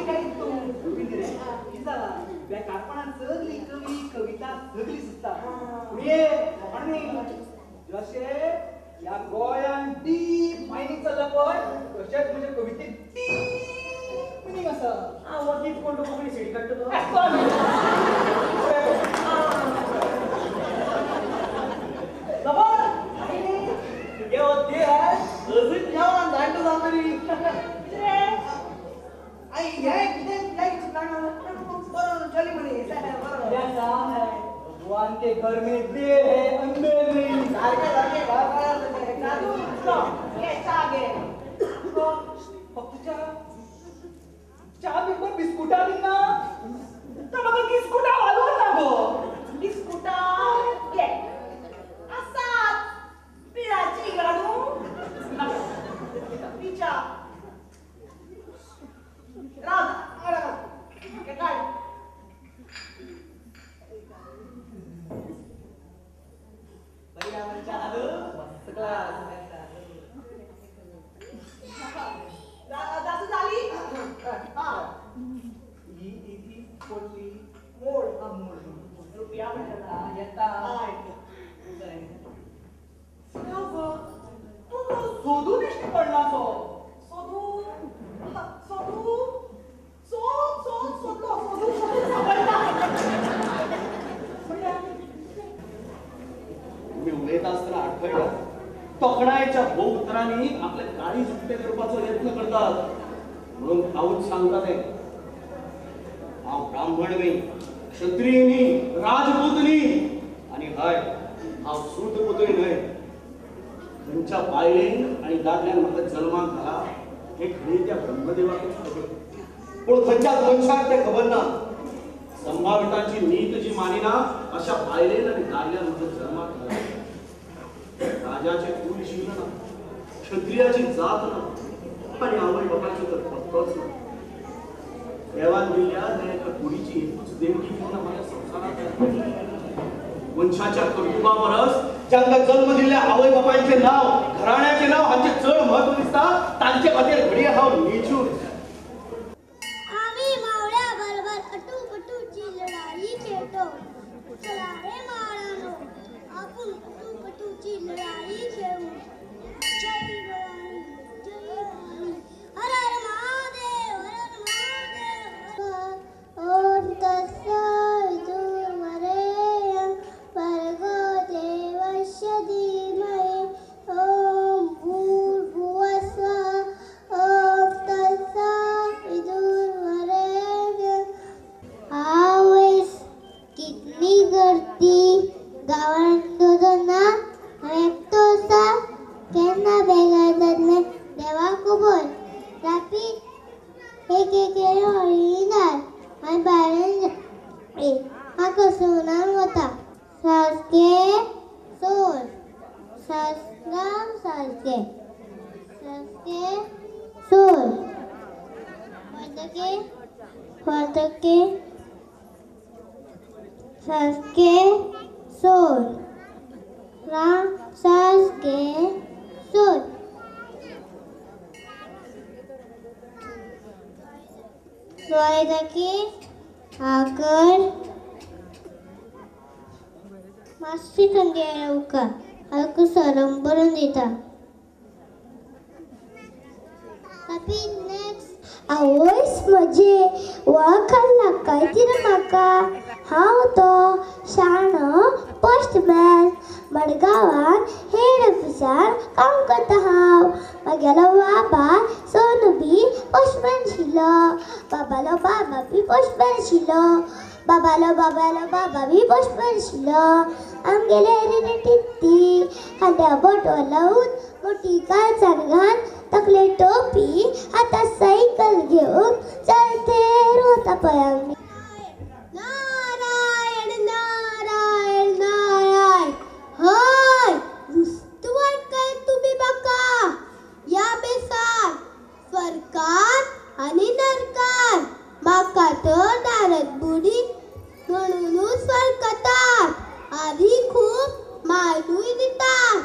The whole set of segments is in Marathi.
काय तू कापणा सगळी कवी कविता सगळी सुचता पुढे आणि जसे या गोयान डीप मायनिंग चालला पण तसेच म्हणजे कवितेत डीप मिनिंग असं हा वकील कोण कोणी शेडी काढतो तो जबर ये होते है अजून जेवण जायचं जातरी आई ये किती बरोबर चली म्हणे भगवान के घर में देर है अंधेर नहीं सारखे फक्त चहा पेपर बिस्कुटा दिन ना तर मग बिस्कुटा वाढवून ना गो बिस्कुटा घे असाच पिळाची गाडू पिचा राजा काय बढ़िया बच्चा आलू मस्त क्लास दासू झाली हां ही कोणती मोड हा मोड रुपया म्हणता येता तू शोधू दिसती पडला तो शोधू सापडला उडत असताना आठवड्या तोकणाच्या भोवतरांनी आपल्या काळी जुट्टे करपाचो यत्न करतात म्हणून हाऊच सांगतात हांव ब्राह्मण न्ही क्षत्रिय न्ही राजपूत न्ही आणि हय हांव सूतपुतय न्हय तुमच्या बायलेन आणि दादल्यान म्हाका जन्माक घाला हे खरी त्या ब्रह्मदेवाकच खबर पूण खंयच्याच मनशाक तें खबर ना संभावितांची नीत जी मानिना अशा बायलेन आणि दादल्यान म्हाका जन्माक घाला राजाचे कुल शील ना क्षत्रियाची जात ना आणि आवय बापाची तर पत्तोच ना देवान दिल्ल्या एका कुडीची एकूच देणगी घेऊन माझ्या संसारात वंशाच्या कर्तुबा परस ज्यांका जन्म दिल्ल्या आवय बापांचे नाव घराण्याचे नाव हांचे चड महत्व दिसता तांचे खातीर घडये हांव निचूर आम्ही मावळ्या बरोबर अटूपटूची लढाई खेळतो चला रे माळानो आपण अटूपटूची लढाई खेळू जय भवानी जय भवानी हर हर महादेव ओम तत्सवितुर्वरेण्यं भर्गो देवस्य धीमहि ओम भूर्भुवस्सुवः ओम तत्सवितुर्वरेण्यं आवैस कितली गर्दी गावात ना एकटो आसा केन्ना बेगार जातले देवा खबर रातीक एक हळिनार आनी भायल्यान हाका सोनार वता सारके सोन सासगांव सारके सारके सोन फरतके सारके सोन राम सारके सोन Soalnya agar masih sendiri uka, aku sarang berundita. Tapi next, awis maje wakala kai tira maka, how to shana postman मडगावान हेड ऑफिसर काम करता हांव म्हगेलो बाबा सोनू बी पोस्टमॅन आशिल्लो बाबालो बाबा बी पोस्टमॅन आशिल्लो बाबालो बाबा बी पोस्टमॅन आशिल्लो आमगेले हेरिडिटी ती खांद्या बोटवर लावून मोठी काळजान घाल तकले टोपी आतां सायकल घेवन चलतेर वता पळय आमी नारायण नारायण नारायण हाय नुस्तवर काय तुम्ही बघा या बेसार स्वर्गात आणि नरकात माका तर दारात बुडी म्हणूनच स्वर्गातात आधी खूप मानूय दितात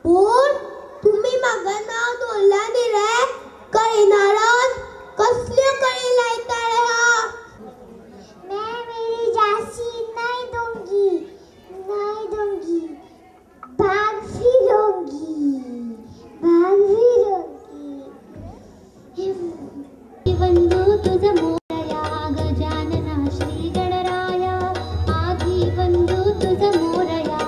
पण तुम्ही म्हाका नाव दवरला न्ही रे कळनारात कसल्यो कळी लायता तुझ मोरया गजानना श्री गणराया आधी बंधू तुझ मोरया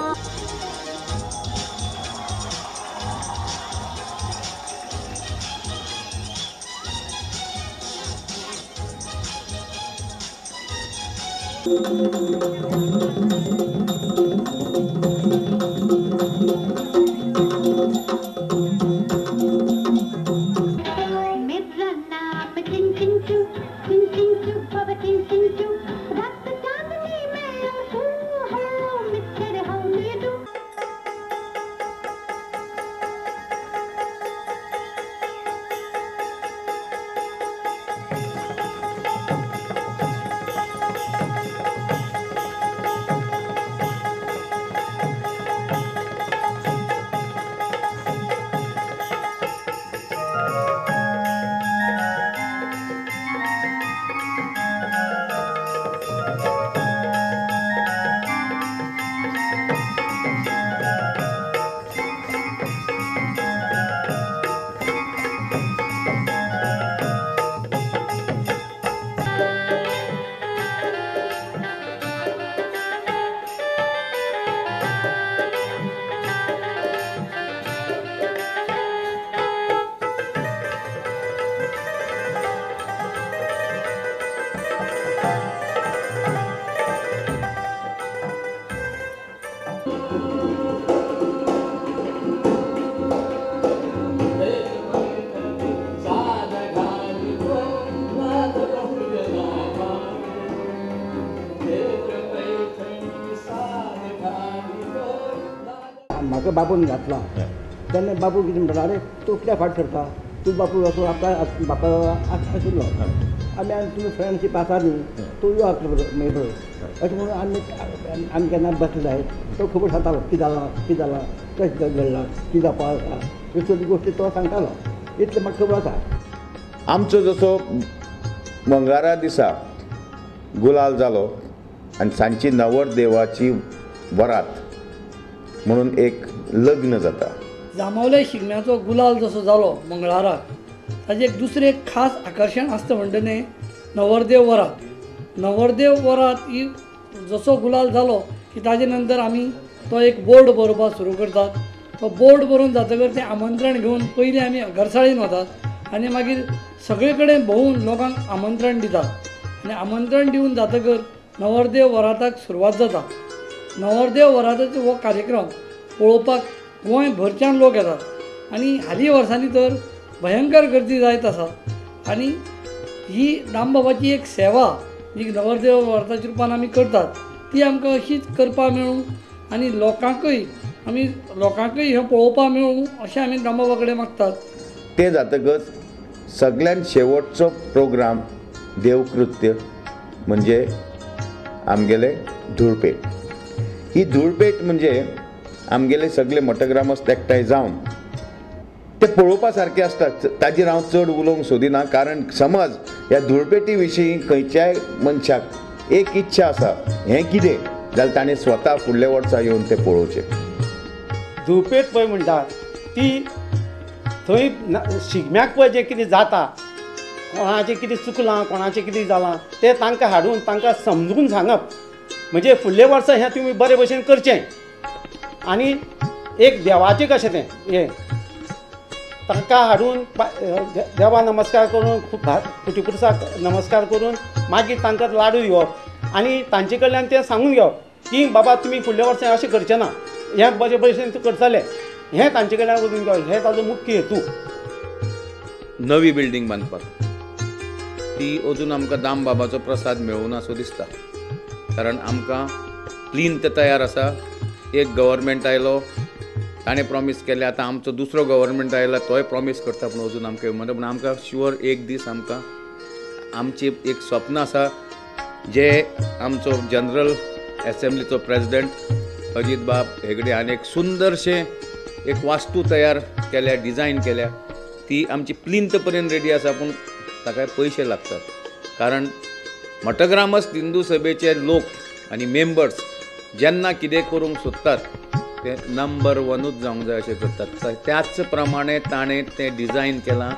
म्हाका बापून घातला तेन्ना बापू कितें म्हणटा अरे तूं कित्याक फाट सरता तूं बापू असो आपल्या बापा आशिल्लो आमी तुमी फ्रेंडशीप आसा न्ही तूं यो मेळटलो अशें म्हणून आमी केन्ना बसले जाय तो खबर सांगतालो कितें जालां कशें घडलां कितें जावपा आसा ह्यो सगळ्यो गोश्टी तो सांगतालो इतलें म्हाका खबर आसा. आमचो जसो मंगळारा दिसा गुलाल जालो आनी सांजची नवरदेवाची वरात म्हणून एक लग्न जाता. जांबावले शिगम्याचो गुलाल जसो जालो मंगळाराक ताजें एक दुसरें एक खास आकर्शण आसता म्हणटने नवरदेव वरात. नवरदेव वरात ही जसो गुलाल जालो की ताजे नंतर आमी तो एक बोर्ड बरोवपाक सुरू करतात. तो बोर्ड बरोवन जातकर तें आमंत्रण घेवन पयलीं आमी घरसाळीन वतात आनी मागीर सगळे कडेन भोंवून लोकांक आमंत्रण दितात आनी आमंत्रण दिवन जातकर नवरदेव वराताक सुरवात जाता. नवरदेव वराताचो हो कार्यक्रम पळोवपाक गोंयभरच्यान लोक येतात आनी हालीं वर्सांनी तर भयंकर गर्दी जायत आसा. आनी ही दामबाबाची एक सेवा जी नवरदेव वराताच्या रूपान आमी करतात ती आमकां अशीच करपाक मेळूं आनी लोकांकय हें पळोवपाक मेळूं अशें आमी दामबाबा कडेन मागतात. ते जातकच सगळ्यात शेवटचो प्रोग्राम देवकृत्य म्हणजे आमगेले धुळपेट. ही धुळपेट म्हणजे आमगेले सगळे मठग्रामस्त एकठांय जावन ते पळोवपा सारकें आसता. ताजेर हांव चड उलोवंक सोदिना कारण समज ह्या धुळपेटी विशीं खंयच्याय मनशाक एक इच्छा आसा हें कितें जाल्यार ताणें स्वता फुडल्या वर्सा येवन तें पळोवचें. धुळपेट पळय म्हणटात ती थंय शिगम्याक पळय जें कितें जाता कोणाचें कितें चुकलां कोणाचें कितें जालां तें तांकां हाडून तांकां समजून सांगप म्हणजे फुडले वर्सा हें तुमी बरे भशेन करचें आनी एक देवाचें कशें तें हें तांकां हाडून देवा नमस्कार करून फुटीपुरसाक नमस्कार करून मागीर तांकां लाडू दिवप आनी तांचे कडल्यान तें सांगून घेवप की बाबा तुमी फुडल्या वर्सा अशें करचें ना हें बरे भशेन करतले हें तांचे कडल्यान वचून घेवप हें ताजो मुख्य हेतू. नवी बिल्डींग बांदपाक ती अजून आमकां दामबाबाचो प्रसाद मेळूना असो दिसता कारण आमकां प्लिंथ तयार आसा. एक गव्हर्मेंट आयलो ताणें प्रॉमीस केलें आतां आमचो दुसरो गव्हर्मेंट आयला तोय प्रॉमीस करता पूण अजून आमकां म्हणटा पूण आमकां शुअर एक दीस आमकां आमचें एक स्वप्न आसा जे आमचो जनरल एसेंब्लीचो प्रेसिडेंट अजित बाब हेगडे हांवें एक सुंदरशें एक वास्तू तयार केल्या डिजायन केल्या ती आमची प्लिंथ पर्यंत रेडी आसा पूण ताका पयशे लागतात कारण मठग्रामस्थ हिंदू सभेचे लोक आनी मेंबर्स जेन्ना कितें करूंक सोदतात ते नंबर 1 जावंक जाय अशें करतात. त्याच प्रमाणे ताणें तें डिजायन केलां.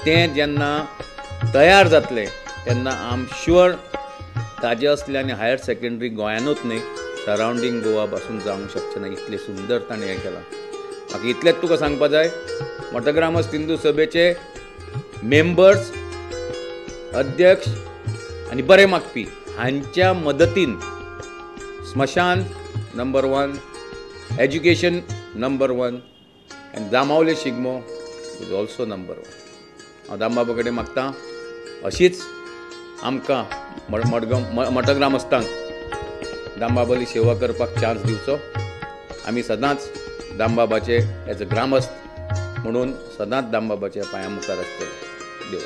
तें जेन्ना तयार जातलें तेन्ना आय एम शुअर ताजे असले आनी हायर सेकंडरी गोंयानूच न्ही सरावंडींग गोवा पासून जावंक शकचें ना, इतलें सुंदर ताणें हें केलां. म्हाका इतलेंच तुका सांगपा जाय, मठग्रामस्थ हिंदू सभेचे मेंबर्स, अध्यक्ष आनी बरे मागपी हांच्या मदतीन स्मशान नंबर 1, एज्युकेशन नंबर 1 आनी जामावले शिगमो इज ऑल्सो नंबर 1. हांव दामबाबा कडेन मागतां अशीच आमकां मठग्रामस्थांक दामबाबाली सेवा करपाक चान्स दिवचो. आमी सदांच दामबाबाचे एज अ ग्रामस्थ म्हणून सदांच दामबाबाच्या पांया मुखार आसतले. देव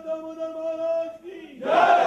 दामोदर महाराज की जय.